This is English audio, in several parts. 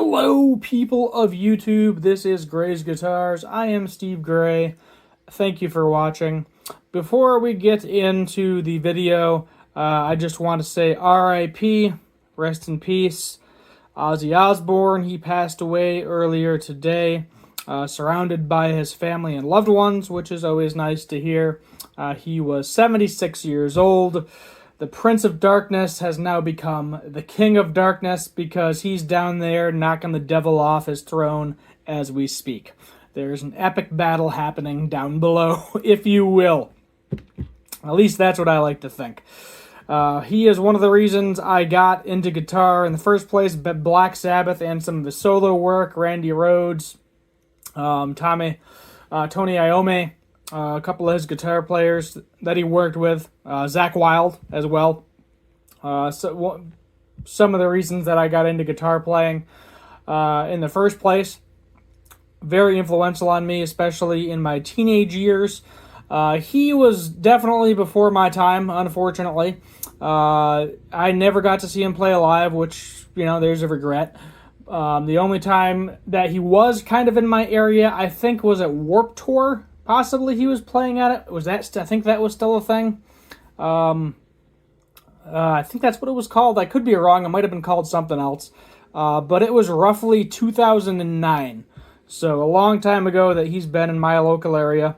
Hello, people of YouTube. This is Gray's Guitars. I am Steve Gray. Thank you for watching. Before we get into the video, I just want to say RIP, rest in peace, Ozzy Osbourne. He passed away earlier today, surrounded by his family and loved ones, which is always nice to hear. He was 76 years old. The Prince of Darkness has now become the King of Darkness because he's down there knocking the devil off his throne as we speak. There's an epic battle happening down below, if you will. At least that's what I like to think. He is one of the reasons I got into guitar in the first place, Black Sabbath and some of the solo work, Randy Rhoads, Tony Iommi. A couple of his guitar players that he worked with, Zakk Wylde as well. Some of the reasons that I got into guitar playing in the first place, very influential on me, especially in my teenage years. He was definitely before my time, unfortunately. I never got to see him play live, which, there's a regret. The only time that he was kind of in my area, I think, was at Warped Tour. Possibly he was playing at it. I think that was still a thing. I think that's what it was called. I could be wrong. It might have been called something else. But it was roughly 2009. So a long time ago that he's been in my local area.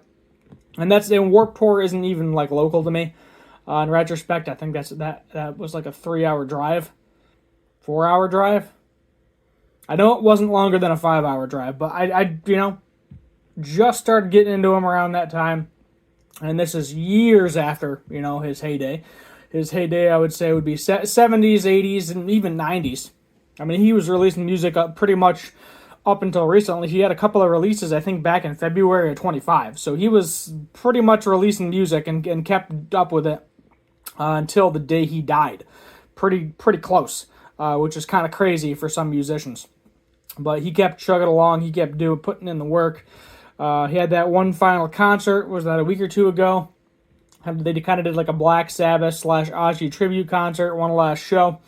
And Warped Tour isn't even like local to me. In retrospect, I think that was like a 3-hour drive. 4-hour drive. I know it wasn't longer than a 5-hour drive, but I just started getting into him around that time, and this is years after, his heyday. His heyday, I would say, would be 70s, 80s, and even 90s. I mean, he was releasing music pretty much up until recently. He had a couple of releases, I think, back in February of 25, so he was pretty much releasing music and kept up with it until the day he died. Pretty close, which is kind of crazy for some musicians. But he kept chugging along, he kept putting in the work. He had that one final concert, was that a week or two ago? They kind of did like a Black Sabbath / Ozzy tribute concert, one last show.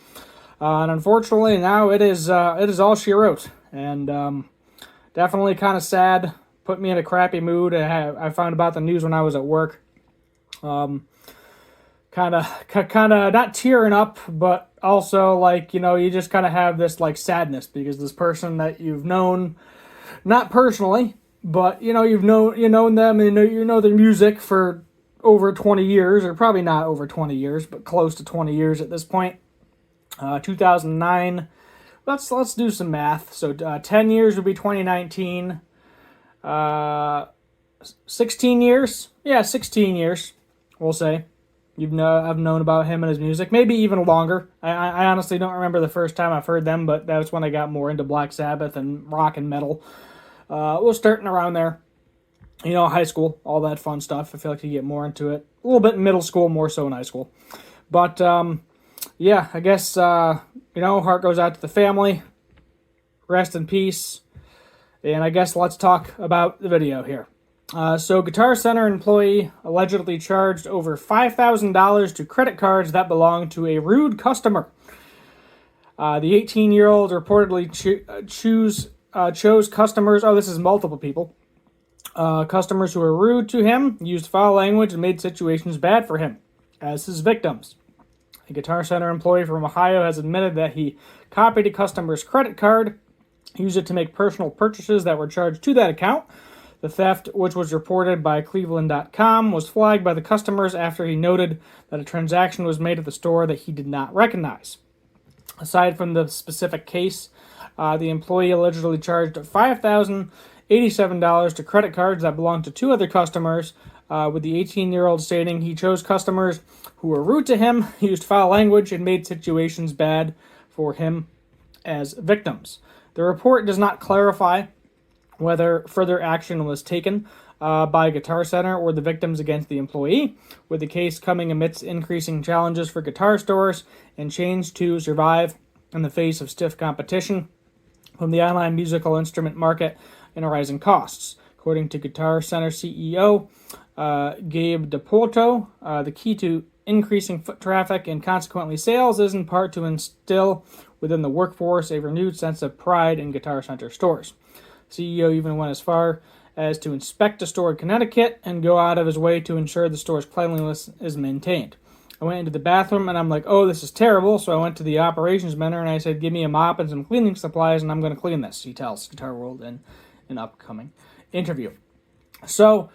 And unfortunately, now it is all she wrote. And definitely kind of sad, put me in a crappy mood. I found about the news when I was at work. Kind of not tearing up, but also like, you just kind of have this like sadness because this person that you've known, not personally, but, you've known them and you know their music for over 20 years, or probably not over 20 years, but close to 20 years at this point. 2009, let's do some math. So 10 years would be 2019. 16 years? Yeah, 16 years, we'll say. I've known about him and his music, maybe even longer. I honestly don't remember the first time I've heard them, but that was when I got more into Black Sabbath and rock and metal. We're starting around there, high school, all that fun stuff. I feel like you get more into it a little bit in middle school, more so in high school. But yeah, I guess heart goes out to the family. Rest in peace. And I guess let's talk about the video here. So Guitar Center employee allegedly charged over $5,000 to credit cards that belonged to a rude customer. The 18-year-old reportedly chose customers, this is multiple people, customers who were rude to him, used foul language, and made situations bad for him as his victims. A Guitar Center employee from Ohio has admitted that he copied a customer's credit card, used it to make personal purchases that were charged to that account. The theft, which was reported by Cleveland.com, was flagged by the customers after he noted that a transaction was made at the store that he did not recognize. Aside from the specific case, the employee allegedly charged $5,087 to credit cards that belonged to two other customers, with the 18-year-old stating he chose customers who were rude to him, used foul language, and made situations bad for him as victims. The report does not clarify whether further action was taken by Guitar Center or the victims against the employee, with the case coming amidst increasing challenges for guitar stores and chains to survive in the face of stiff competition from the online musical instrument market and rising costs. According to Guitar Center CEO Gabe DePorto, the key to increasing foot traffic and consequently sales is in part to instill within the workforce a renewed sense of pride in Guitar Center stores. CEO even went as far as to inspect a store in Connecticut and go out of his way to ensure the store's cleanliness is maintained. I went into the bathroom and I'm like, oh, this is terrible. So I went to the operations manager and I said, give me a mop and some cleaning supplies and I'm going to clean this, he tells Guitar World in an upcoming interview. So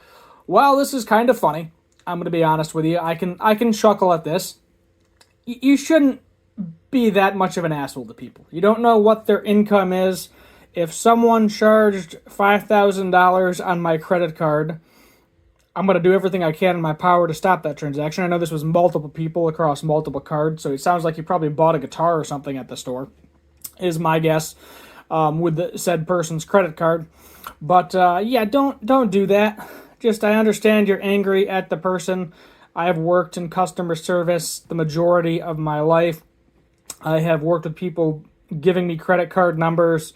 while this is kind of funny, I'm going to be honest with you, I can chuckle at this. You shouldn't be that much of an asshole to people. You don't know what their income is. If someone charged $5,000 on my credit card, I'm going to do everything I can in my power to stop that transaction. I know this was multiple people across multiple cards, so it sounds like you probably bought a guitar or something at the store, is my guess, with the said person's credit card. But yeah, don't do that. Just, I understand you're angry at the person. I have worked in customer service the majority of my life. I have worked with people giving me credit card numbers,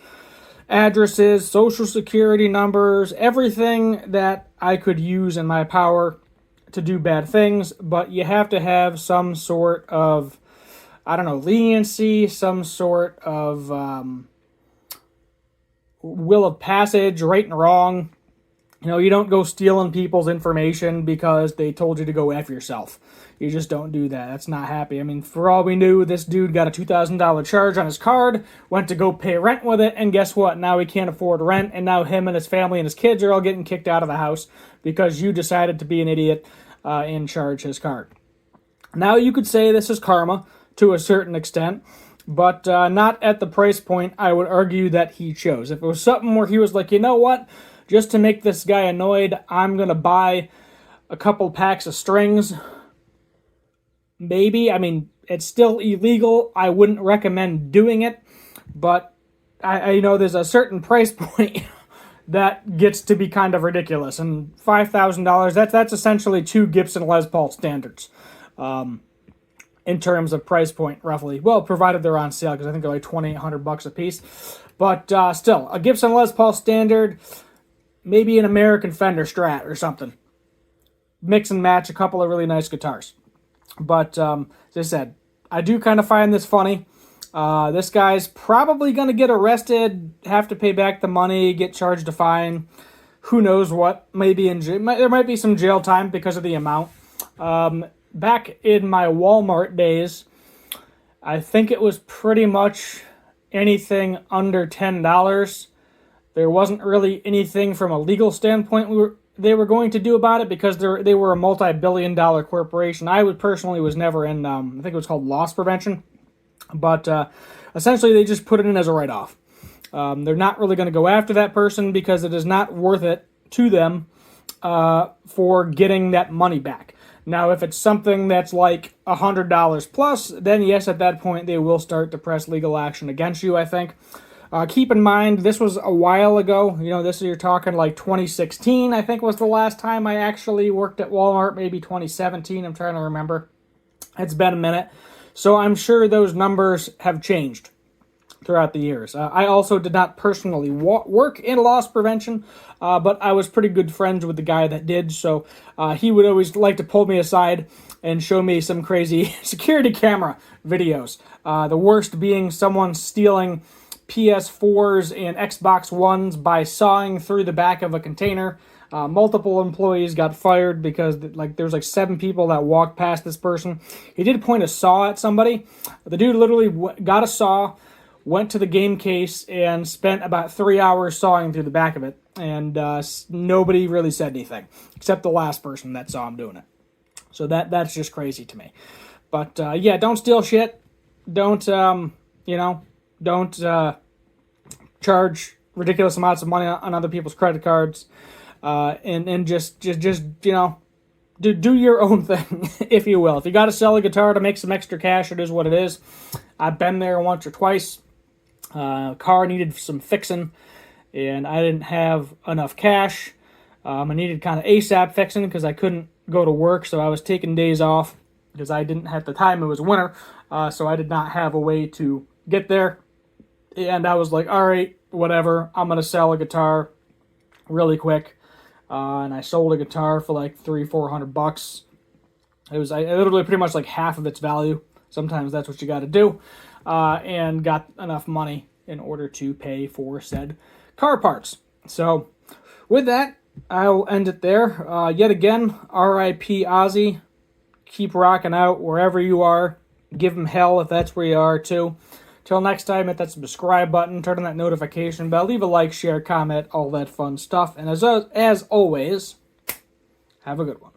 addresses, social security numbers, everything that I could use in my power to do bad things, but you have to have some sort of, I don't know, leniency, some sort of will of passage, right and wrong. You know, you don't go stealing people's information because they told you to go F yourself. You just don't do that. That's not happy. I mean, for all we knew, this dude got a $2,000 charge on his card, went to go pay rent with it, and guess what? Now he can't afford rent, and now him and his family and his kids are all getting kicked out of the house because you decided to be an idiot and charge his card. Now you could say this is karma to a certain extent, but not at the price point I would argue that he chose. If it was something where he was like, you know what? Just to make this guy annoyed, I'm going to buy a couple packs of strings. Maybe. I mean, it's still illegal. I wouldn't recommend doing it. But I know there's a certain price point that gets to be kind of ridiculous. And $5,000, that's essentially 2 Gibson Les Paul standards in terms of price point, roughly. Well, provided they're on sale, because I think they're like $2,800 a piece. But still, a Gibson Les Paul standard, maybe an American Fender Strat or something. Mix and match a couple of really nice guitars. But as I said, I do kind of find this funny. This guy's probably going to get arrested, have to pay back the money, get charged a fine. Who knows what? Maybe there might be some jail time because of the amount. Back in my Walmart days, I think it was pretty much anything under $10. There wasn't really anything from a legal standpoint they were going to do about it because they were a multi-billion-dollar corporation. I personally was never in, I think it was called loss prevention. But essentially they just put it in as a write-off. They're not really going to go after that person because it is not worth it to them for getting that money back. Now, if it's something that's like $100 plus, then yes, at that point they will start to press legal action against you, I think. Keep in mind, this was a while ago. You know, you're talking like 2016, I think was the last time I actually worked at Walmart. Maybe 2017, I'm trying to remember. It's been a minute. So I'm sure those numbers have changed throughout the years. I also did not personally work in loss prevention, but I was pretty good friends with the guy that did. So he would always like to pull me aside and show me some crazy security camera videos. The worst being someone stealing PS4s and Xbox Ones by sawing through the back of a container. Multiple employees got fired because there was 7 people that walked past this person. He did point a saw at somebody. The dude literally got a saw, went to the game case, and spent about 3 hours sawing through the back of it. And nobody really said anything, except the last person that saw him doing it. So that's just crazy to me. But yeah, don't steal shit. Don't, don't charge ridiculous amounts of money on other people's credit cards. And just do your own thing, if you will. If you got to sell a guitar to make some extra cash, it is what it is. I've been there once or twice. Car needed some fixing, and I didn't have enough cash. I needed kind of ASAP fixing because I couldn't go to work, so I was taking days off because I didn't have the time. It was winter, so I did not have a way to get there. And I was like, all right, whatever. I'm going to sell a guitar really quick. And I sold a guitar for like $300-400. It was literally pretty much like half of its value. Sometimes that's what you got to do. And got enough money in order to pay for said car parts. So with that, I'll end it there. Yet again, R.I.P. Ozzy. Keep rocking out wherever you are. Give him hell if that's where you are too. Till next time, hit that subscribe button, turn on that notification bell, leave a like, share, comment, all that fun stuff. And as always, have a good one.